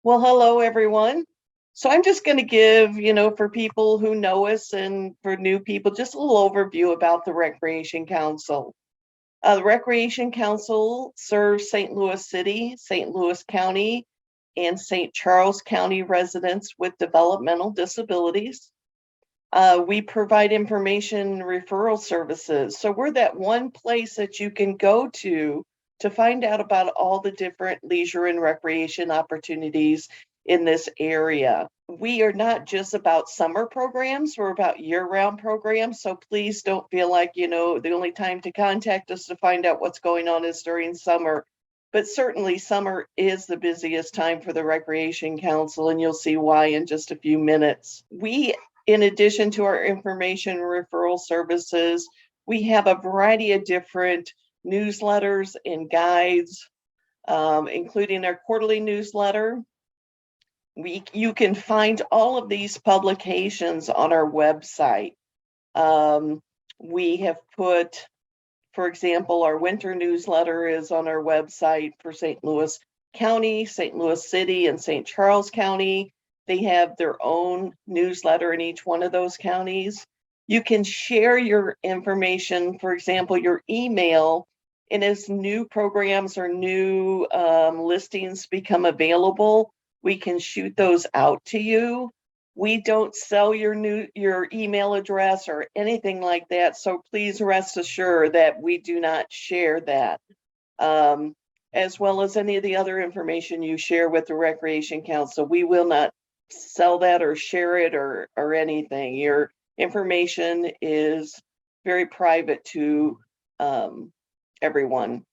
Well, hello, everyone. So I'm just going to give, for people who know us and for new people, just a little overview about the Recreation Council. The Recreation Council serves St. Louis City, St. Louis County, and St. Charles County residents with developmental disabilities. We provide information and referral services. So we're that one place that you can go to find out about all the different leisure and recreation opportunities in this area. We are not just about summer programs, we're about year-round programs. So please don't feel like, the only time to contact us to find out what's going on is during summer. But certainly summer is the busiest time for the Recreation Council, and you'll see why in just a few minutes. In addition to our information referral services, we have a variety of different newsletters and guides, including our quarterly newsletter. You can find all of these publications on our website. We have put, for example, our winter newsletter is on our website for St. Louis County, St. Louis City, and St. Charles County. They have their own newsletter in each one of those counties. You can share your information, for example, your email, and as new programs or new listings become available, we can shoot those out to you. We don't sell your email address or anything like that, so please rest assured that we do not share that. As well as any of the other information you share with the Recreation Council. We will not sell that or share it or anything. Your information is very private to everyone.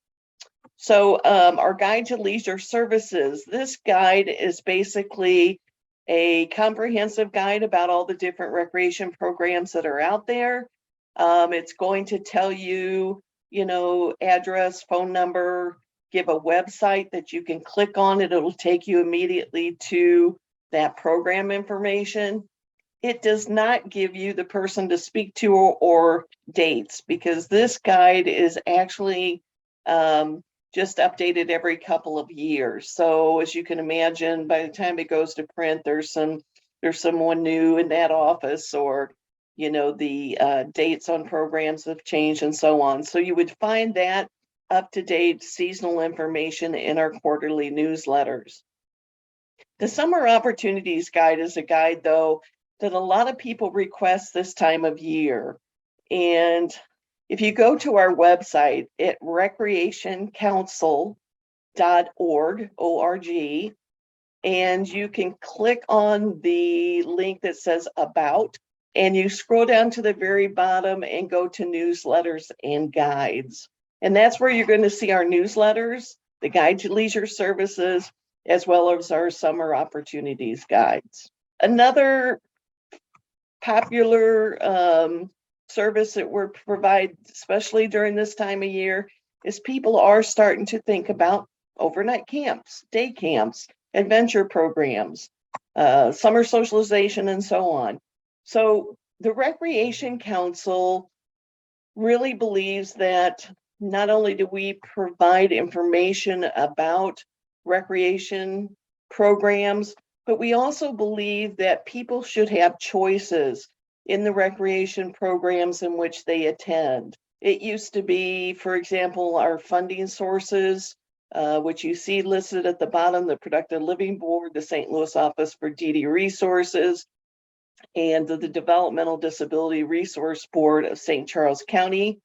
So our guide to leisure services, this guide is basically a comprehensive guide about all the different recreation programs that are out there. It's going to tell you, address, phone number, give a website that you can click on it. It'll take you immediately to that program information. It does not give you the person to speak to or dates, because this guide is actually just updated every couple of years. So as you can imagine, by the time it goes to print, there's someone new in that office, or the dates on programs have changed and so on. So you would find that up-to-date seasonal information in our quarterly newsletters. The Summer Opportunities Guide is a guide, though, that a lot of people request this time of year. And if you go to our website at recreationcouncil.org, O-R-G, and you can click on the link that says About, and you scroll down to the very bottom and go to Newsletters and Guides. And that's where you're going to see our newsletters, the Guide to Leisure Services, as well as our Summer Opportunities Guides. Another popular service that we provide, especially during this time of year, is people are starting to think about overnight camps, day camps, adventure programs, summer socialization, and so on. So the Recreation Council really believes that not only do we provide information about recreation programs, but we also believe that people should have choices in the recreation programs in which they attend. It used to be, for example, our funding sources, which you see listed at the bottom, the Productive Living Board, the St. Louis Office for DD Resources, and the Developmental Disability Resource Board of St. Charles County.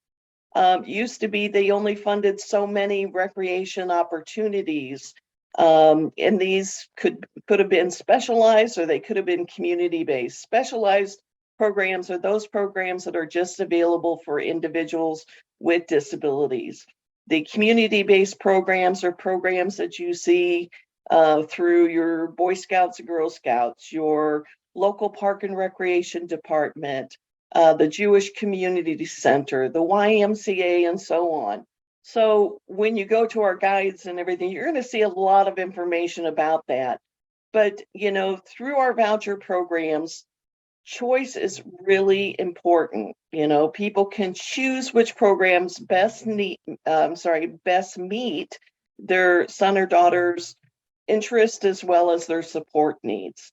Used to be they only funded so many recreation opportunities. And these could have been specialized, or they could have been community-based. Specialized programs are those programs that are just available for individuals with disabilities. The community-based programs are programs that you see through your Boy Scouts and Girl Scouts, your local park and recreation department, the Jewish Community Center, the YMCA, and so on. So when you go to our guides and everything, you're going to see a lot of information about that. But, through our voucher programs, choice is really important. People can choose which programs best meet their son or daughter's interest as well as their support needs.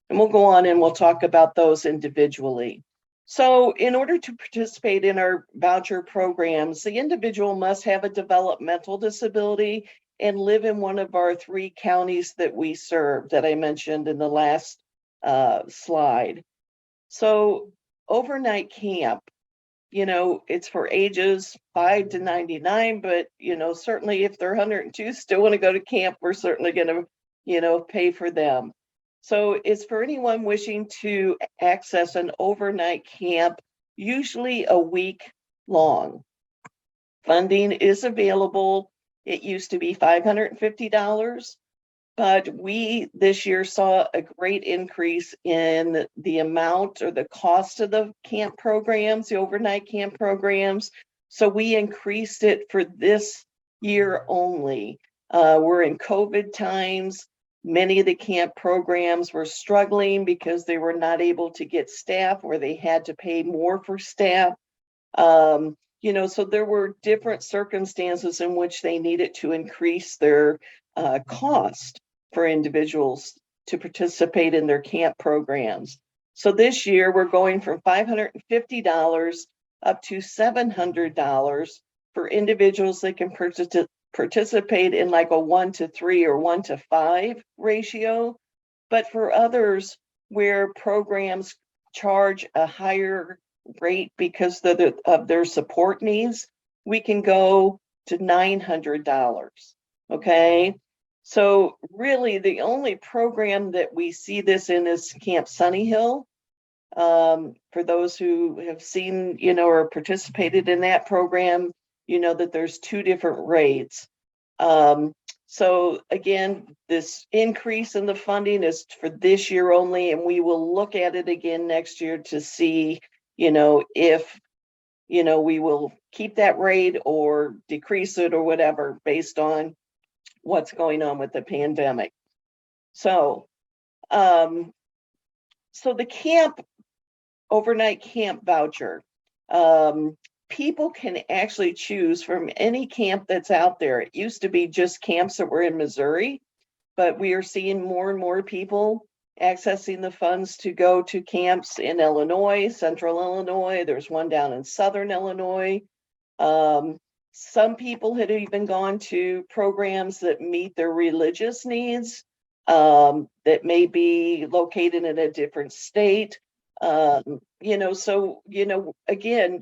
And we'll go on and we'll talk about those individually. So in order to participate in our voucher programs, the individual must have a developmental disability and live in one of our 3 counties that we serve that I mentioned in the last slide. So overnight camp, it's for ages 5 to 99, but, certainly if they're 102, still want to go to camp, we're certainly going to, pay for them. So it's for anyone wishing to access an overnight camp, usually a week long. Funding is available. It used to be $550. But we this year saw a great increase in the amount or the cost of the camp programs, the overnight camp programs. So we increased it for this year only. We're in COVID times. Many of the camp programs were struggling because they were not able to get staff or they had to pay more for staff. So there were different circumstances in which they needed to increase their cost for individuals to participate in their camp programs. So this year we're going from $550 up to $700 for individuals that can participate in like a 1-to-3 or 1-to-5 ratio. But for others where programs charge a higher rate because of their support needs, we can go to $900. Okay. So really the only program that we see this in is Camp Sunny Hill. For those who have seen, or participated in that program, that there's 2 different rates. So again, this increase in the funding is for this year only, and we will look at it again next year to see, if, we will keep that rate or decrease it or whatever based on what's going on with the pandemic. So, the overnight camp voucher, people can actually choose from any camp that's out there. It used to be just camps that were in Missouri, but we are seeing more and more people accessing the funds to go to camps in Illinois, Central Illinois. There's one down in Southern Illinois. Some people had even gone to programs that meet their religious needs, that may be located in a different state. Again,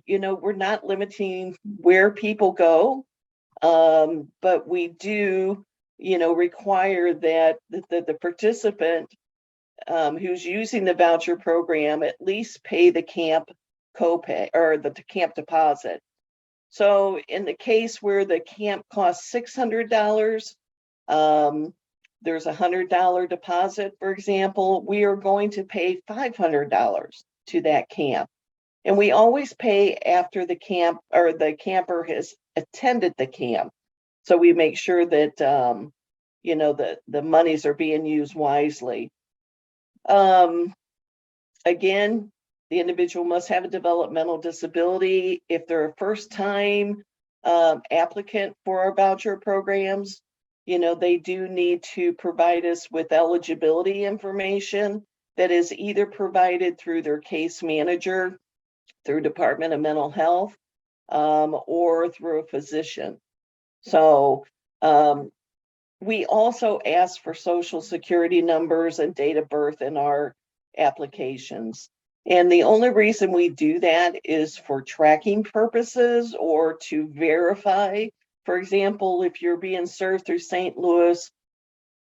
we're not limiting where people go, but we do, require that the participant who's using the voucher program at least pay the camp copay or the camp deposit. So in the case where the camp costs $600, there's a $100 deposit, for example, we are going to pay $500 to that camp. And we always pay after the camp or the camper has attended the camp. So we make sure that, the monies are being used wisely. Again, the individual must have a developmental disability. If they're a first-time applicant for our voucher programs, they do need to provide us with eligibility information that is either provided through their case manager, through Department of Mental Health, or through a physician. So we also ask for social security numbers and date of birth in our applications. And the only reason we do that is for tracking purposes or to verify. For example, if you're being served through St. Louis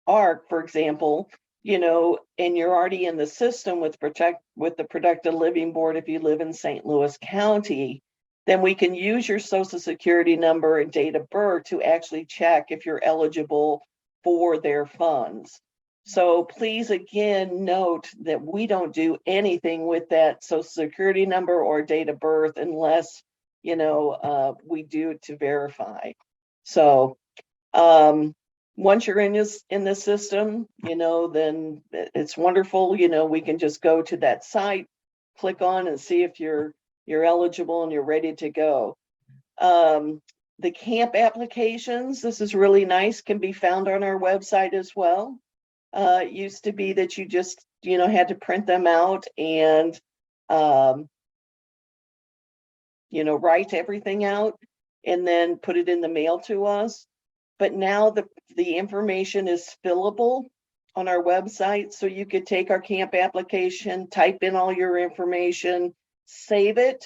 ARC, for example, and you're already in the system with the Productive Living Board, if you live in St. Louis County, then we can use your social security number and date of birth to actually check if you're eligible for their funds. So please, again, note that we don't do anything with that social security number or date of birth unless, we do it to verify. So once you're in the system, then it's wonderful. We can just go to that site, click on and see if you're eligible and you're ready to go. The camp applications, this is really nice, can be found on our website as well. It used to be that you just, had to print them out and, write everything out and then put it in the mail to us. But now the information is fillable on our website. So you could take our camp application, type in all your information, save it,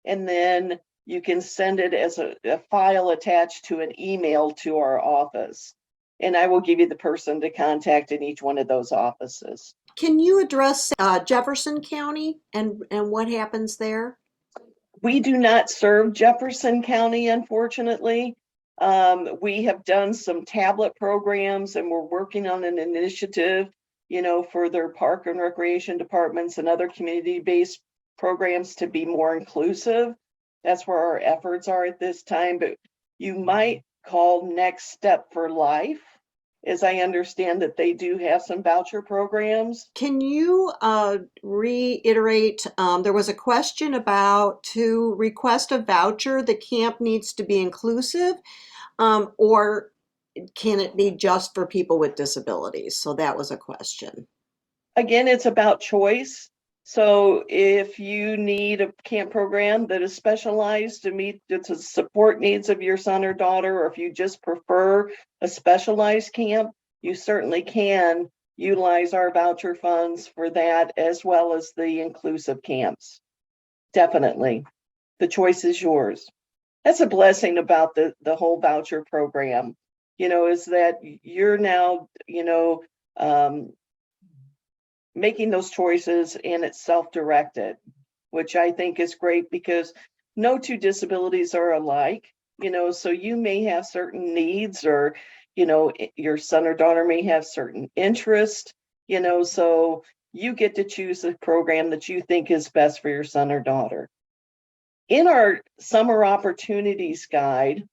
and then you can send it as a file attached to an email to our office. And I will give you the person to contact in each one of those offices. Can you address Jefferson County and what happens there? We do not serve Jefferson County, unfortunately. We have done some tablet programs and we're working on an initiative, for their park and recreation departments and other community-based programs to be more inclusive. That's where our efforts are at this time, but you might call Next Step for Life, as I understand that they do have some voucher programs. Can you reiterate? There was a question about to request a voucher, the camp needs to be inclusive, or can it be just for people with disabilities? So that was a question. Again, it's about choice. So if you need a camp program that is specialized to meet the support needs of your son or daughter, or if you just prefer a specialized camp, you certainly can utilize our voucher funds for that, as well as the inclusive camps. Definitely. The choice is yours. That's a blessing about the whole voucher program, is that you're now, making those choices, and it's self-directed, which I think is great because no two disabilities are alike, so you may have certain needs, or, your son or daughter may have certain interests, so you get to choose the program that you think is best for your son or daughter. In our summer opportunities guide,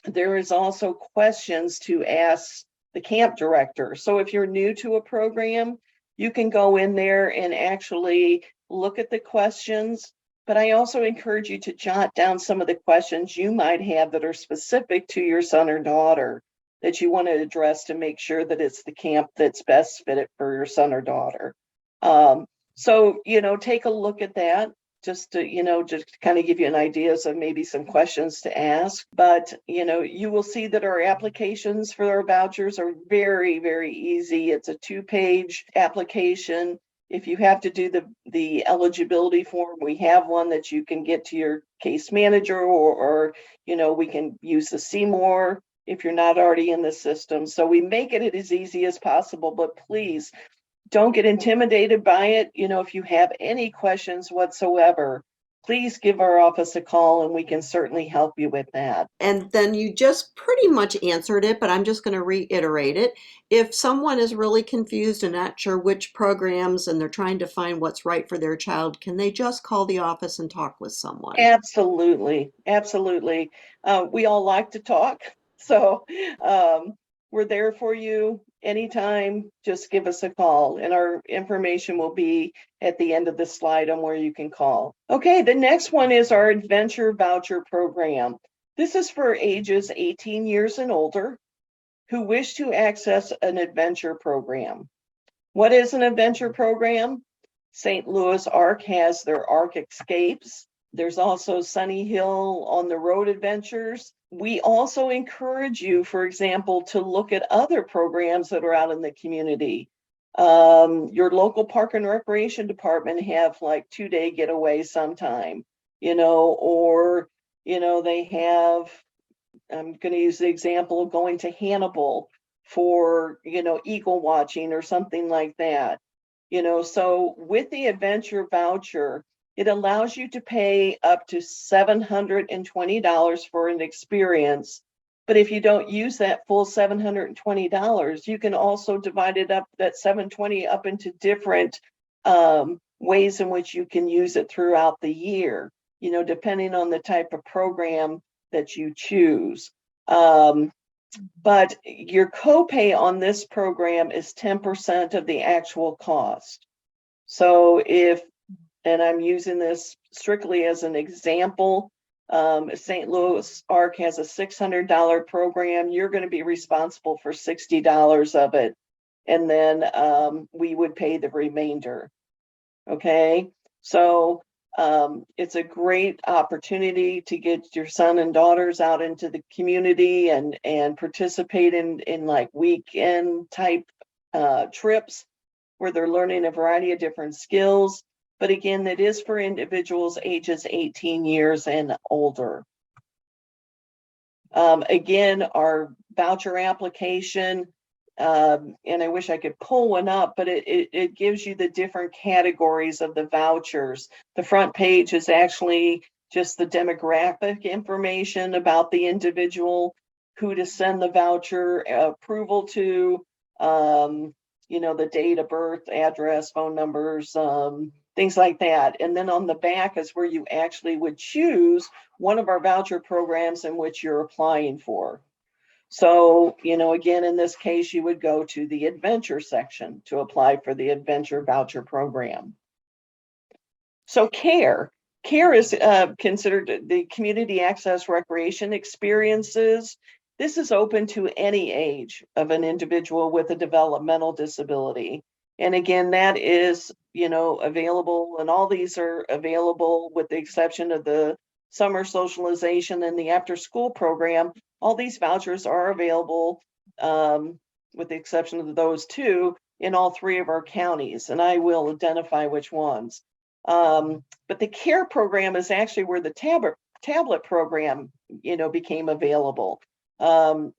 there is also questions to ask the camp director. So if you're new to a program, you can go in there and actually look at the questions, but I also encourage you to jot down some of the questions you might have that are specific to your son or daughter that you want to address to make sure that it's the camp that's best fitted for your son or daughter. So, take a look at that just to kind of give you an idea of maybe some questions to ask. But, you will see that our applications for our vouchers are very, very easy. It's a 2-page application. If you have to do the eligibility form, we have one that you can get to your case manager, or we can use the Seymour if you're not already in the system. So we make it as easy as possible, but please don't get intimidated by it. If you have any questions whatsoever, please give our office a call and we can certainly help you with that. And then you just pretty much answered it, but I'm just going to reiterate it. If someone is really confused and not sure which programs and they're trying to find what's right for their child, can they just call the office and talk with someone? Absolutely. Absolutely. We all like to talk. So we're there for you anytime. Just give us a call, and our information will be at the end of the slide on where you can call. Okay, the next one is our Adventure Voucher Program. This is for ages 18 years and older who wish to access an adventure program. What is an adventure program? St. Louis Arc has their Arc Escapes. There's also Sunny Hill on the Road Adventures. We also encourage you, for example, to look at other programs that are out in the community. Your local park and recreation department have like 2-day getaway sometime, or, they have, I'm going to use the example of going to Hannibal for, eagle watching or something like that. So with the adventure voucher, it allows you to pay up to $720 for an experience. But if you don't use that full $720, you can also divide it up, that $720 up into different ways in which you can use it throughout the year, depending on the type of program that you choose. But your copay on this program is 10% of the actual cost. So and I'm using this strictly as an example, St. Louis ARC has a $600 program. You're going to be responsible for $60 of it. And then we would pay the remainder. Okay. So it's a great opportunity to get your son and daughters out into the community and participate in like weekend type trips where they're learning a variety of different skills. But again, that is for individuals ages 18 years and older. Again, our voucher application, and I wish I could pull one up, but it gives you the different categories of the vouchers. The front page is actually just the demographic information about the individual, who to send the voucher approval to, the date of birth, address, phone numbers, things like that. And then on the back is where you actually would choose one of our voucher programs in which you're applying for. So, again, in this case, you would go to the adventure section to apply for the adventure voucher program. So CARE is considered the community access recreation experiences. This is open to any age of an individual with a developmental disability. And again, that is, available, and all these are available with the exception of the summer socialization and the after school program. All these vouchers are available, with the exception of those two, in all three of our counties, and I will identify which ones. But the CARE program is actually where the tablet program, became available. During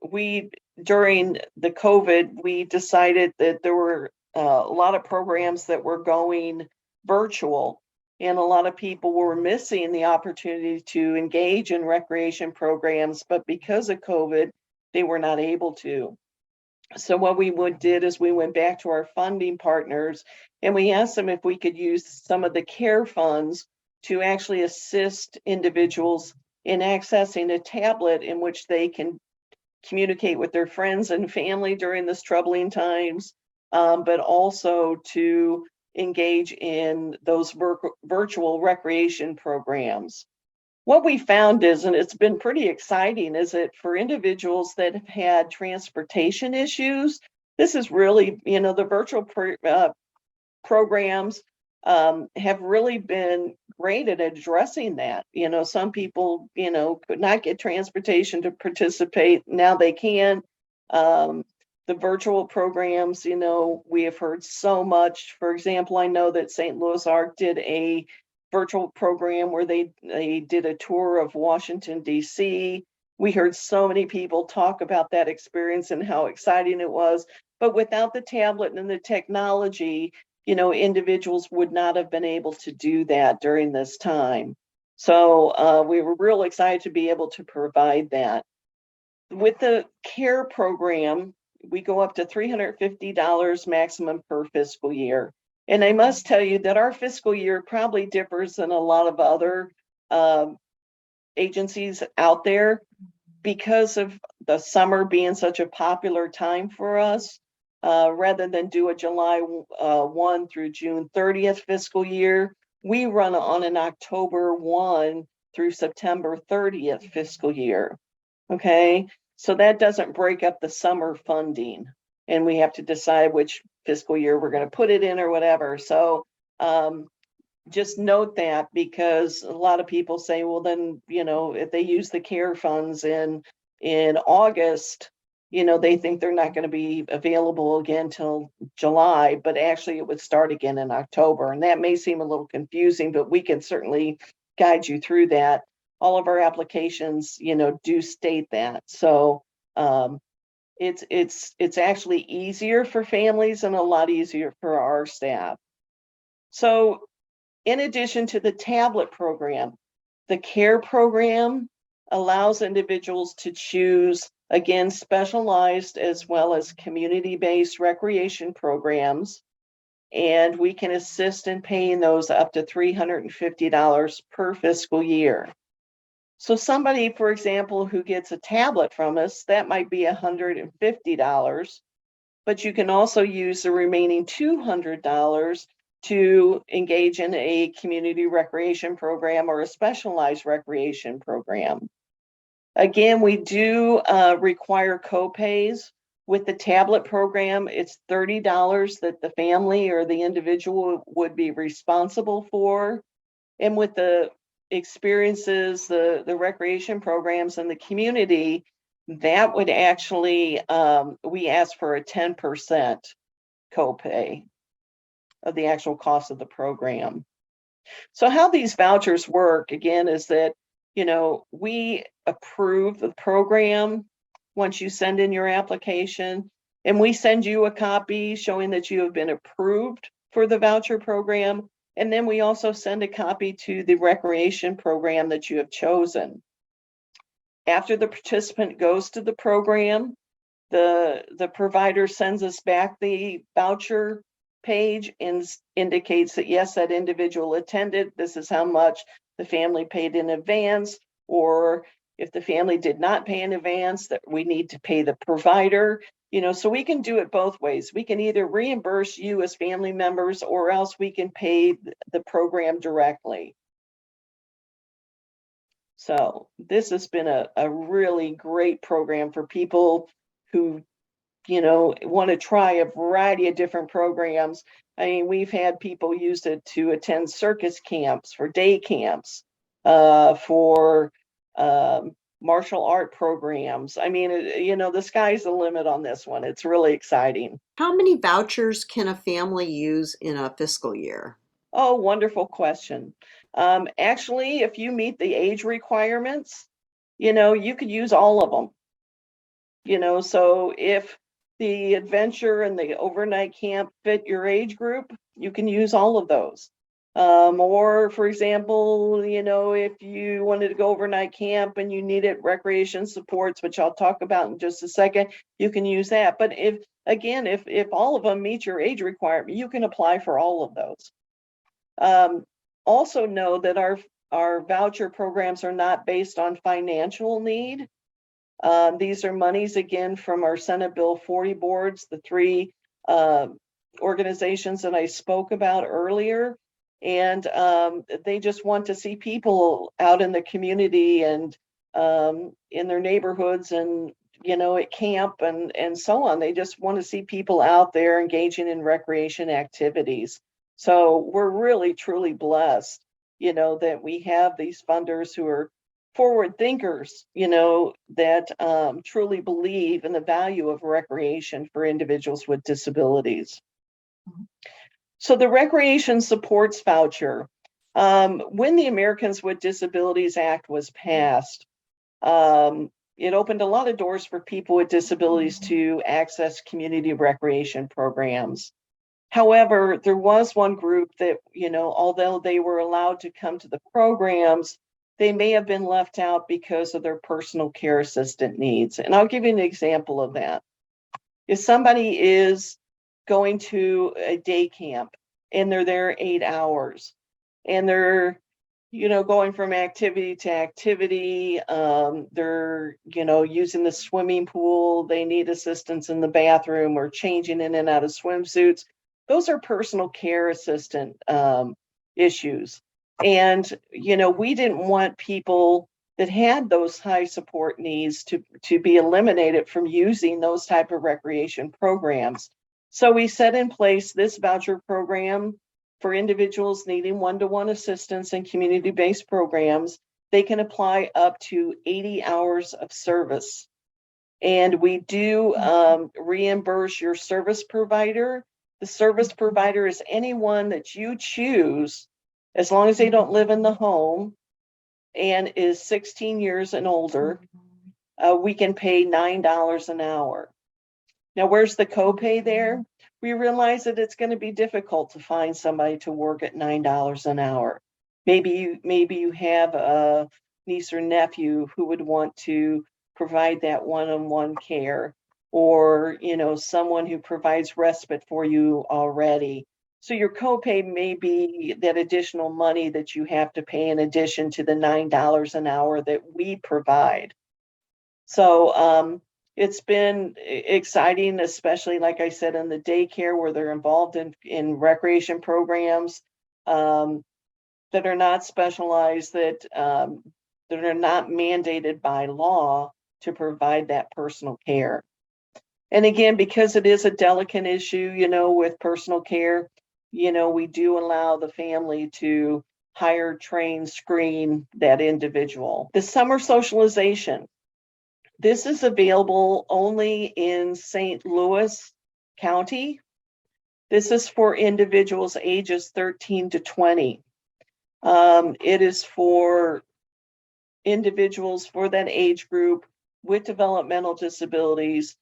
the COVID, we decided that there were a lot of programs that were going virtual, and a lot of people were missing the opportunity to engage in recreation programs, but because of COVID, they were not able to. So what we did is we went back to our funding partners and we asked them if we could use some of the CARE funds to actually assist individuals in accessing a tablet in which they can communicate with their friends and family during this troubling times, but also to engage in those virtual recreation programs. What we found is, and it's been pretty exciting, is that for individuals that have had transportation issues, this is really, the virtual programs have really been great at addressing that. Some people, could not get transportation to participate. Now they can. The virtual programs, we have heard so much. For example, I know that St. Louis ARC did a virtual program where they did a tour of Washington, D.C. We heard so many people talk about that experience and how exciting it was. But without the tablet and the technology, individuals would not have been able to do that during this time. So we were real excited to be able to provide that. With the CARE program, we go up to $350 maximum per fiscal year. And I must tell you that our fiscal year probably differs than a lot of other agencies out there because of the summer being such a popular time for us. Rather than do a July 1 through June 30th fiscal year, we run on an October 1 through September 30th fiscal year. Okay, so that doesn't break up the summer funding, and we have to decide which fiscal year we're going to put it in or whatever. So just note that, because a lot of people say, well, then, if they use the CARE funds in August, they think they're not going to be available again till July, but actually it would start again in October. And that may seem a little confusing, but we can certainly guide you through that. All of our applications, do state that. So it's actually easier for families and a lot easier for our staff. So in addition to the tablet program, the CARE program allows individuals to choose, again, specialized as well as community-based recreation programs, and we can assist in paying those up to $350 per fiscal year. So somebody, for example, who gets a tablet from us, that might be $150, but you can also use the remaining $200 to engage in a community recreation program or a specialized recreation program. Again, we do require co-pays. With the tablet program, it's $30 that the family or the individual would be responsible for. And with the experiences, the recreation programs in the community, that would actually, we ask for a 10% copay of the actual cost of the program. So how these vouchers work, again, is that, we approve the program once you send in your application, and we send you a copy showing that you have been approved for the voucher program. And then we also send a copy to the recreation program that you have chosen. After the participant goes to the program, the provider sends us back the voucher page and indicates that yes, that individual attended. This is how much the family paid in advance, or if the family did not pay in advance, that we need to pay the provider. So we can do it both ways. We can either reimburse you as family members, or else we can pay the program directly. So this has been a really great program for people who want to try a variety of different programs. I mean, we've had people use it to attend circus camps, for day camps, for martial art programs. I mean, the sky's the limit on this one. It's really exciting. How many vouchers can a family use in a fiscal year? Oh, wonderful question. Actually, if you meet the age requirements, you could use all of them. So if the adventure and the overnight camp fit your age group, you can use all of those. Or for example, if you wanted to go overnight camp and you needed recreation supports, which I'll talk about in just a second, you can use that. But if all of them meet your age requirement, you can apply for all of those. Also know that our voucher programs are not based on financial need. These are monies, again, from our Senate Bill 40 boards, the three organizations that I spoke about earlier. And they just want to see people out in the community and in their neighborhoods and, at camp and so on. They just want to see people out there engaging in recreation activities. So we're really, truly blessed, that we have these funders who are forward thinkers, that truly believe in the value of recreation for individuals with disabilities. So the Recreation Supports Voucher, when the Americans with Disabilities Act was passed, it opened a lot of doors for people with disabilities to access community recreation programs. However, there was one group that, although they were allowed to come to the programs, they may have been left out because of their personal care assistant needs. And I'll give you an example of that. If somebody is going to a day camp and they're there 8 hours and they're, going from activity to activity, they're, using the swimming pool, they need assistance in the bathroom or changing in and out of swimsuits. Those are personal care assistant issues. And, we didn't want people that had those high support needs to be eliminated from using those type of recreation programs. So we set in place this voucher program for individuals needing one-to-one assistance in community-based programs. They can apply up to 80 hours of service. And we do reimburse your service provider. The service provider is anyone that you choose, as long as they don't live in the home and is 16 years and older. We can pay $9 an hour. Now, where's the copay there? We realize that it's going to be difficult to find somebody to work at $9 an hour. Maybe you have a niece or nephew who would want to provide that one-on-one care, or someone who provides respite for you already. So your copay may be that additional money that you have to pay in addition to the $9 an hour that we provide. So it's been exciting, especially like I said, in the daycare where they're involved in recreation programs that are not specialized, that are not mandated by law to provide that personal care. And again, because it is a delicate issue, with personal care, we do allow the family to hire, train, screen that individual. The summer socialization. This is available only in St. Louis County. This is for individuals ages 13 to 20. It is for individuals for that age group with developmental disabilities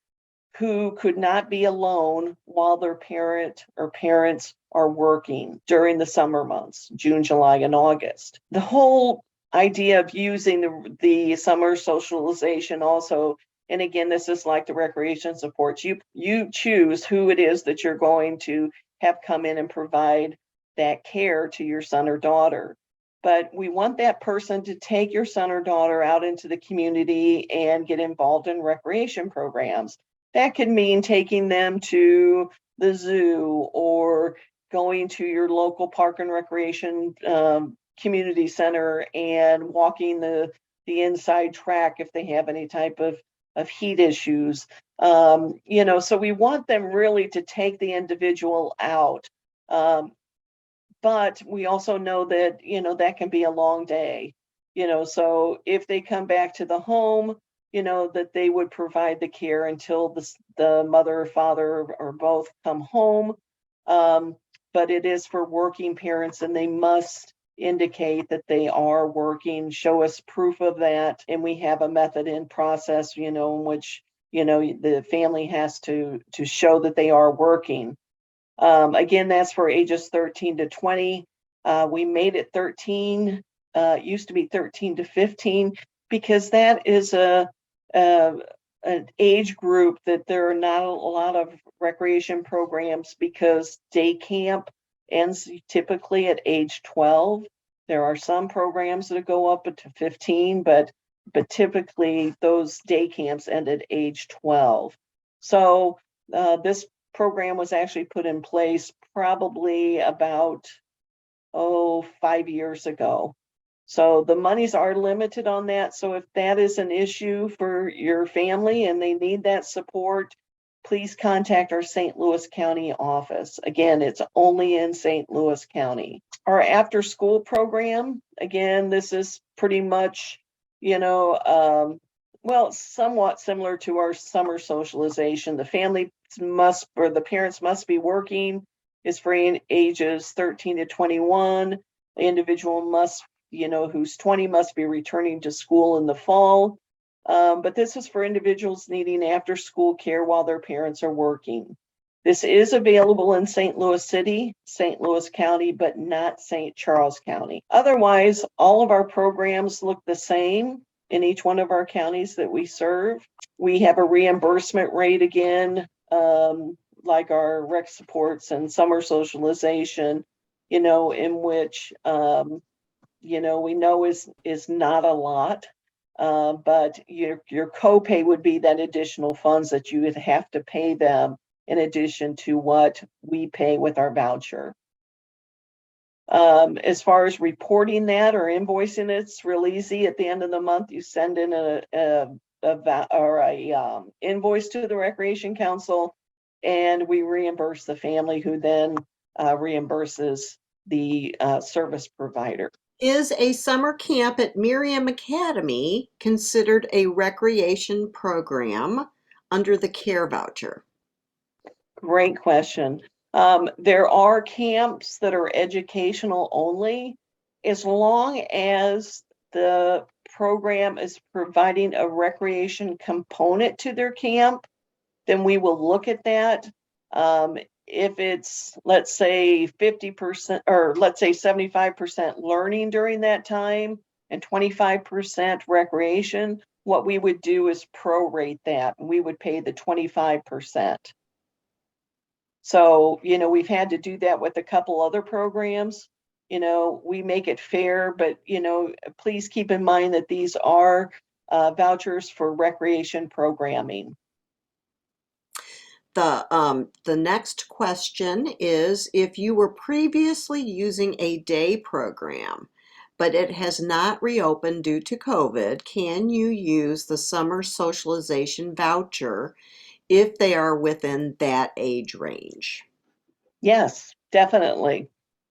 who could not be alone while their parent or parents are working during the summer months, June, July, and August. The whole idea of using the summer socialization also, and again, this is like the recreation supports, you choose who it is that you're going to have come in and provide that care to your son or daughter. But we want that person to take your son or daughter out into the community and get involved in recreation programs. That could mean taking them to the zoo or going to your local park and recreation community center and walking the inside track if they have any type of heat issues. So we want them really to take the individual out. But we also know that, that can be a long day, so if they come back to the home, that they would provide the care until the mother or father or both come home. But it is for working parents, and they must indicate that they are working, show us proof of that. And we have a method in process, in which, the family has to show that they are working. Again, that's for ages 13 to 20. We made it 13, it used to be 13 to 15, because that is an age group that there are not a lot of recreation programs, because day camp ends typically at age 12. There are some programs that go up to 15, but typically those day camps end at age 12. So this program was actually put in place probably about 5 years ago. So the monies are limited on that. So if that is an issue for your family and they need that support, please contact our St. Louis County office. Again, it's only in St. Louis County. Our after school program, again, this is pretty much, somewhat similar to our summer socialization. The parents must be working. Is for ages 13 to 21. The individual must, who's 20 must be returning to school in the fall. But this is for individuals needing after school care while their parents are working. This is available in St. Louis City, St. Louis County, but not St. Charles County. Otherwise, all of our programs look the same in each one of our counties that we serve. We have a reimbursement rate again, like our rec supports and summer socialization, in which, we know is not a lot. But your copay would be that additional funds that you would have to pay them in addition to what we pay with our voucher. As far as reporting that or invoicing, it's real easy. At the end of the month, you send in a invoice to the Recreation Council, and we reimburse the family, who then reimburses the service provider. Is a summer camp at Miriam Academy considered a recreation program under the care voucher? Great question. There are camps that are educational only. As long as the program is providing a recreation component to their camp, then we will look at that. If it's, let's say 50%, or let's say 75% learning during that time and 25% recreation, what we would do is prorate that. We would pay the 25%. So, we've had to do that with a couple other programs. We make it fair, but, please keep in mind that these are vouchers for recreation programming. The next question is, if you were previously using a day program, but it has not reopened due to COVID, can you use the summer socialization voucher if they are within that age range? Yes, definitely.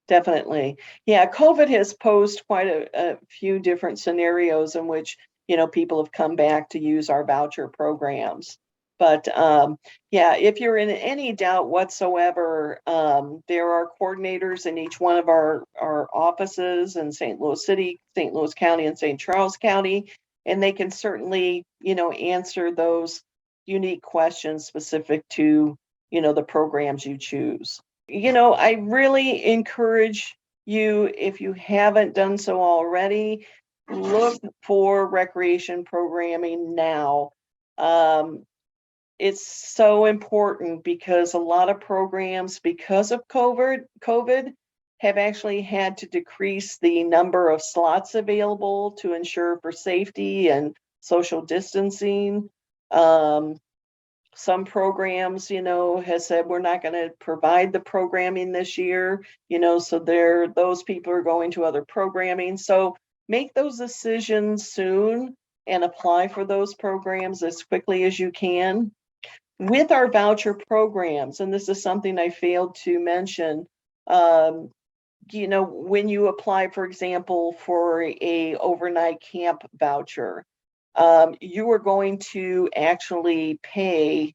Definitely. Yeah, COVID has posed quite a few different scenarios in which, people have come back to use our voucher programs. But yeah, if you're in any doubt whatsoever, there are coordinators in each one of our offices in St. Louis City, St. Louis County, and St. Charles County, and they can certainly, answer those unique questions specific to, the programs you choose. I really encourage you, if you haven't done so already, look for recreation programming now. Um, it's so important because a lot of programs, because of COVID, have actually had to decrease the number of slots available to ensure for safety and social distancing. Um, some programs, has said we're not going to provide the programming this year, so those people are going to other programming. So make those decisions soon and apply for those programs as quickly as you can. With our voucher programs, and this is something I failed to mention, um, when you apply, for example, for a overnight camp voucher, you are going to actually pay,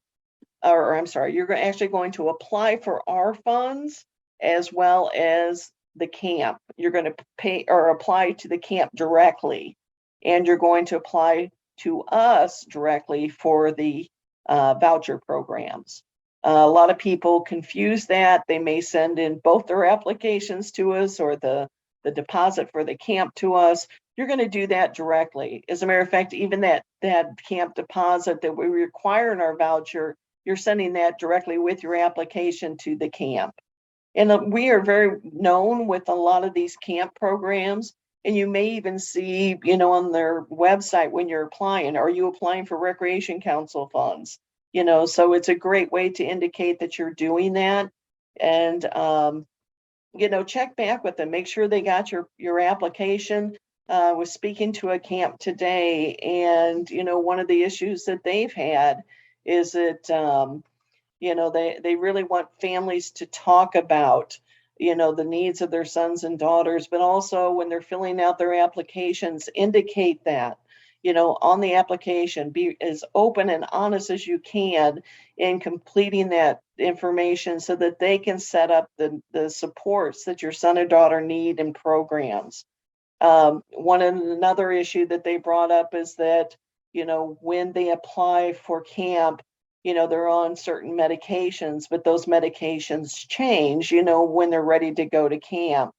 or I'm sorry, you're actually going to apply for our funds as well as the camp. You're going to pay or apply to the camp directly, and you're going to apply to us directly for the voucher programs. A lot of people confuse that. They may send in both their applications to us or the deposit for the camp to us. You're going to do that directly. As a matter of fact, even that camp deposit that we require in our voucher, you're sending that directly with your application to the camp. And we are very known with a lot of these camp programs. And you may even see, on their website when you're applying, are you applying for Recreation Council funds? So it's a great way to indicate that you're doing that. And, check back with them, make sure they got your application. Was speaking to a camp today, and, one of the issues that they've had is that, they really want families to talk about, the needs of their sons and daughters, but also when they're filling out their applications, indicate that, on the application, be as open and honest as you can in completing that information so that they can set up the supports that your son or daughter need in programs. Another issue that they brought up is that, when they apply for camp, they're on certain medications, but those medications change, when they're ready to go to camp,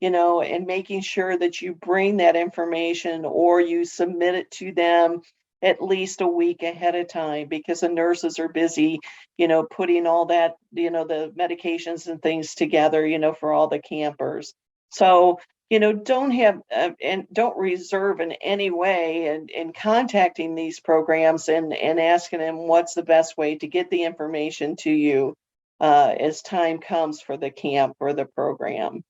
and making sure that you bring that information or you submit it to them at least a week ahead of time, because the nurses are busy, putting all that, the medications and things together, for all the campers. So, don't reserve in any way in contacting these programs and asking them what's the best way to get the information to you as time comes for the camp or the program.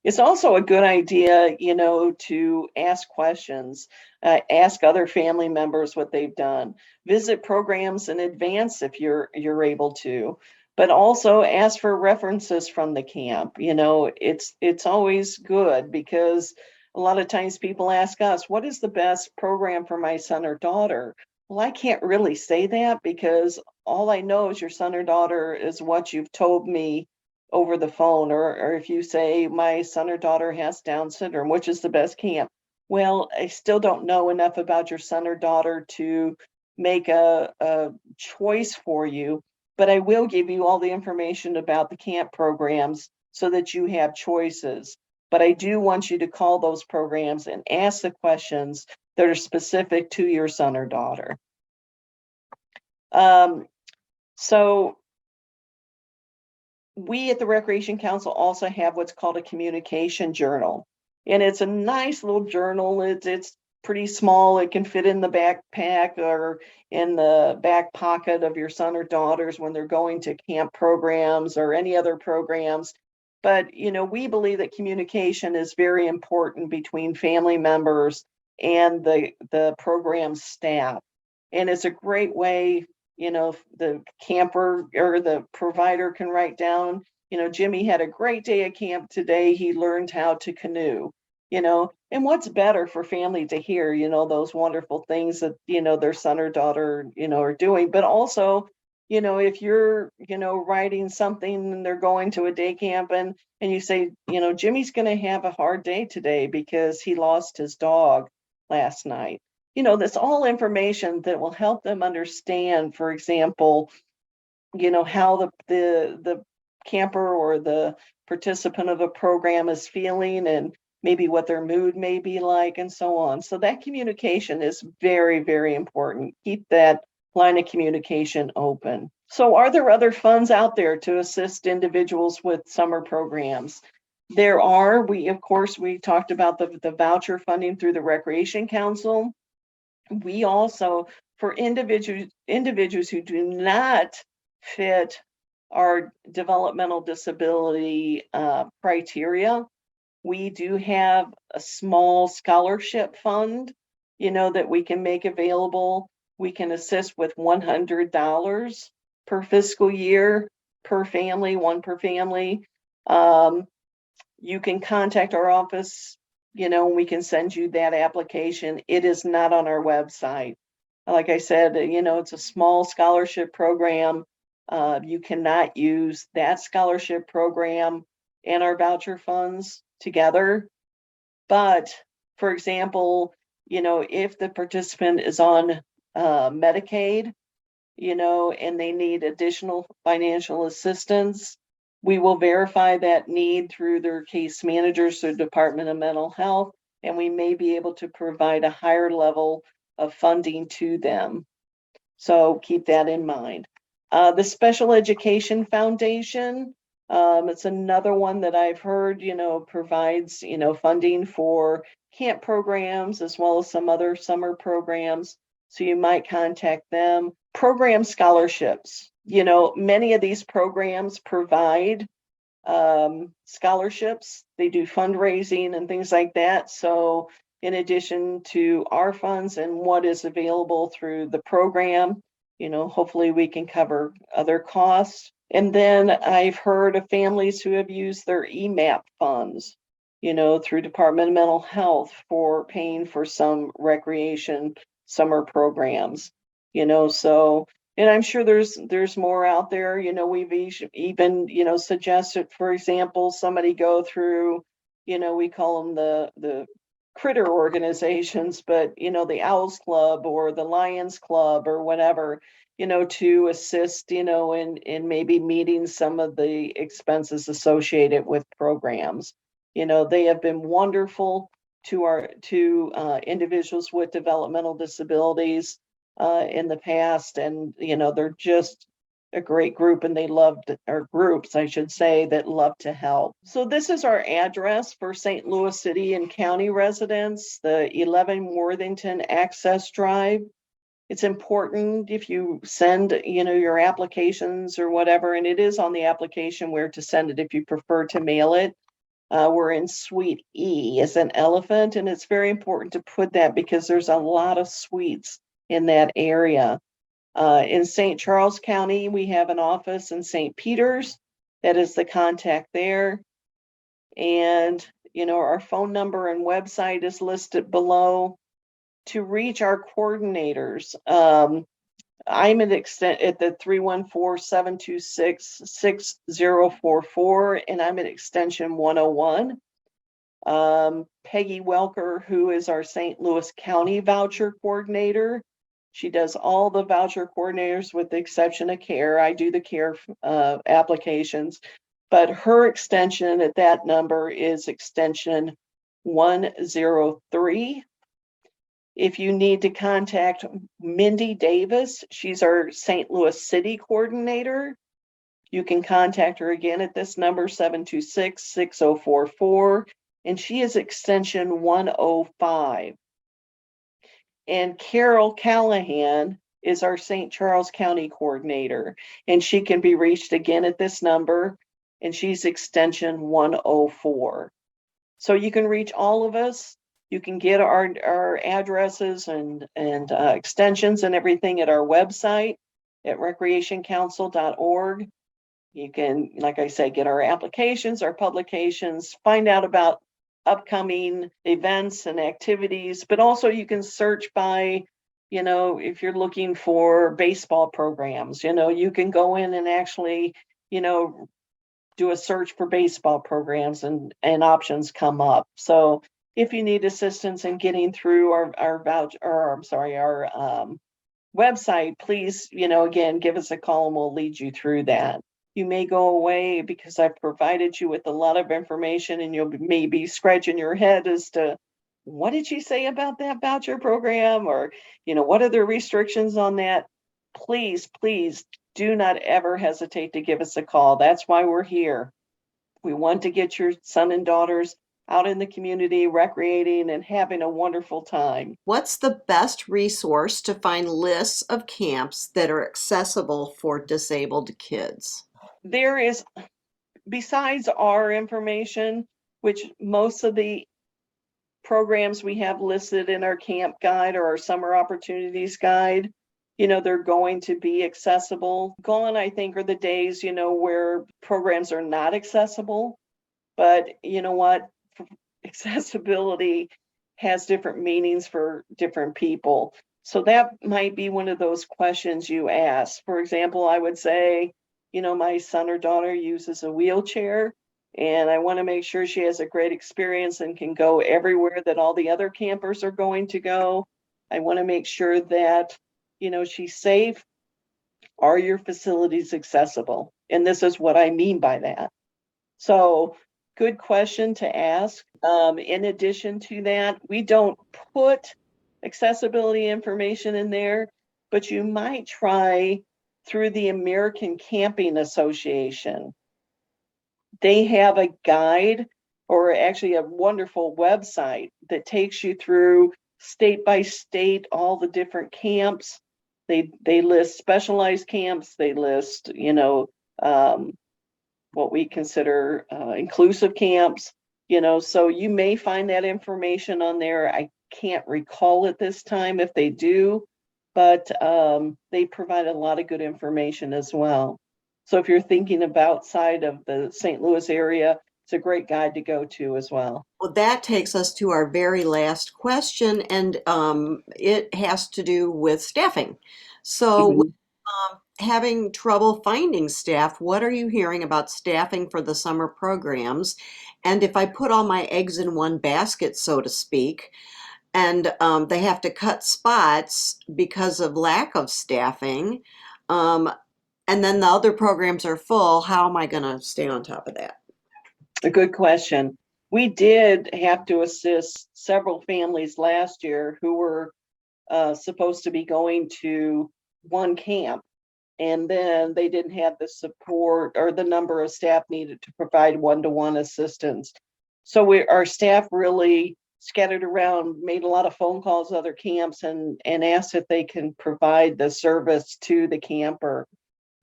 It's also a good idea, to ask questions, ask other family members what they've done, visit programs in advance if you're able to, but also ask for references from the camp. It's always good because a lot of times people ask us, what is the best program for my son or daughter? Well, I can't really say that because all I know is your son or daughter is what you've told me over the phone, or if you say my son or daughter has Down syndrome, which is the best camp? Well, I still don't know enough about your son or daughter to make a choice for you, but I will give you all the information about the camp programs so that you have choices. But I do want you to call those programs and ask the questions that are specific to your son or daughter. So we at the Recreation Council also have what's called a communication journal. And it's a nice little journal. It's pretty small. It can fit in the backpack or in the back pocket of your son or daughters when they're going to camp programs or any other programs. But, we believe that communication is very important between family members and the program staff. And it's a great way, the camper or the provider can write down, Jimmy had a great day at camp today. He learned how to canoe, and what's better for family to hear, those wonderful things that, their son or daughter, are doing. But also, if you're, writing something and they're going to a day camp and you say, Jimmy's going to have a hard day today because he lost his dog last night. That's all information that will help them understand, for example, how the camper or the participant of a program is feeling and maybe what their mood may be like and so on. So that communication is very, very important. Keep that line of communication open. So are there other funds out there to assist individuals with summer programs? There are. Of course, we talked about the voucher funding through the Recreation Council. We also, for individuals who do not fit our developmental disability criteria, we do have a small scholarship fund, that we can make available. We can assist with $100 per fiscal year per family, one per family. You can contact our office, we can send you that application. It is not on our website. Like I said, it's a small scholarship program. You cannot use that scholarship program and our voucher funds together. But for example, if the participant is on Medicaid, and they need additional financial assistance, we will verify that need through their case managers or Department of Mental Health, and we may be able to provide a higher level of funding to them. So keep that in mind. The Special Education Foundation, it's another one that I've heard, provides, funding for camp programs as well as some other summer programs. So you might contact them. Program scholarships, many of these programs provide scholarships. They do fundraising and things like that. So in addition to our funds and what is available through the program, hopefully we can cover other costs. And then I've heard of families who have used their EMAP funds, through Department of Mental Health for paying for some recreation summer programs, so, and I'm sure there's more out there. We've even, suggested, for example, somebody go through, we call them the critter organizations, but, the Owls Club or the Lions Club or whatever, to assist, in maybe meeting some of the expenses associated with programs. They have been wonderful to individuals with developmental disabilities in the past, and they're just a great group, and they loved, or groups I should say, that love to help. So this is our address for St. Louis City and County residents, the 11 Worthington Access Drive. It's important if you send, your applications or whatever, and it is on the application where to send it if you prefer to mail it. We're in Suite E as an elephant, and it's very important to put that because there's a lot of suites in that area. In St. Charles County, we have an office in St. Peters. That is the contact there. And, our phone number and website is listed below. To reach our coordinators, I'm at the 314-726-6044, and I'm at extension 101. Peggy Welker, who is our St. Louis County voucher coordinator. She does all the voucher coordinators with the exception of care. I do the care applications, but her extension at that number is extension 103. If you need to contact Mindy Davis, she's our St. Louis City coordinator. You can contact her again at this number, 726-6044, and she is extension 105. And Carol Callahan is our St. Charles County coordinator, and she can be reached again at this number, and she's extension 104. So you can reach all of us. You can get our addresses and extensions and everything at our website at recreationcouncil.org. You can, like I said, get our applications, our publications, find out about upcoming events and activities, but also you can search by, if you're looking for baseball programs, you can go in and actually, do a search for baseball programs, and options come up. So if you need assistance in getting through our voucher, or I'm sorry, our website, please, again, give us a call and we'll lead you through that. You may go away because I've provided you with a lot of information, and you'll maybe scratching your head as to what did she say about that voucher program, or what are the restrictions on that. Please, please do not ever hesitate to give us a call. That's why we're here. We want to get your son and daughters out in the community recreating and having a wonderful time. What's the best resource to find lists of camps that are accessible for disabled kids? There is, besides our information, which most of the programs we have listed in our camp guide or our summer opportunities guide, they're going to be accessible. Gone, I think, are the days, where programs are not accessible. But you know what? Accessibility has different meanings for different people. So that might be one of those questions you ask. For example, I would say, my son or daughter uses a wheelchair, and I want to make sure she has a great experience and can go everywhere that all the other campers are going to go. I want to make sure that, she's safe. Are your facilities accessible? And this is what I mean by that. So, good question to ask. In addition to that, we don't put accessibility information in there, but you might try through the American Camping Association. They have a guide, or actually a wonderful website that takes you through state by state all the different camps. They list specialized camps. They list, what we consider inclusive camps, so you may find that information on there. I can't recall at this time if they do, but they provide a lot of good information as well. So if you're thinking of outside of the St. Louis area, it's a great guide to go to as well. Well, that takes us to our very last question, and it has to do with staffing. So, Mhm. having trouble finding staff, what are you hearing about staffing for the summer programs? And if I put all my eggs in one basket, so to speak, and they have to cut spots because of lack of staffing, um, and then the other programs are full, how am I going to stay on top of that? A good question. We did have to assist several families last year who were supposed to be going to one camp, and then they didn't have the support or the number of staff needed to provide one-to-one assistance. So our staff really scattered around, made a lot of phone calls to other camps, and asked if they can provide the service to the camper.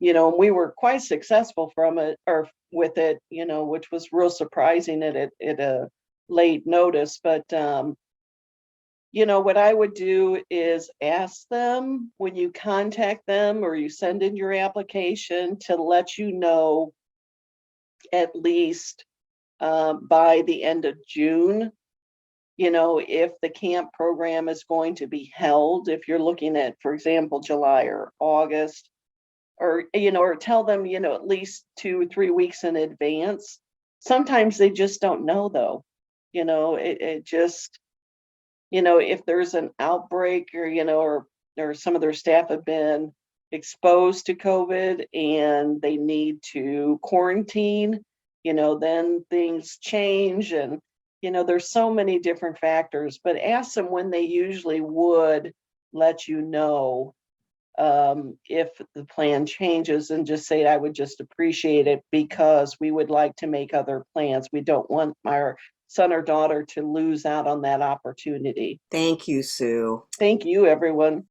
And we were quite successful from it, or with it, which was real surprising at a late notice. But what I would do is ask them when you contact them or you send in your application to let you know at least by the end of June, if the camp program is going to be held. If you're looking at, for example, July or August, or tell them, at least 2 or 3 weeks in advance. Sometimes they just don't know, though. It just, if there's an outbreak, or some of their staff have been exposed to COVID and they need to quarantine, then things change. And, there's so many different factors, but ask them when they usually would let you know if the plan changes, and just say, I would just appreciate it because we would like to make other plans. We don't want our son or daughter to lose out on that opportunity. Thank you, Sue. Thank you, everyone.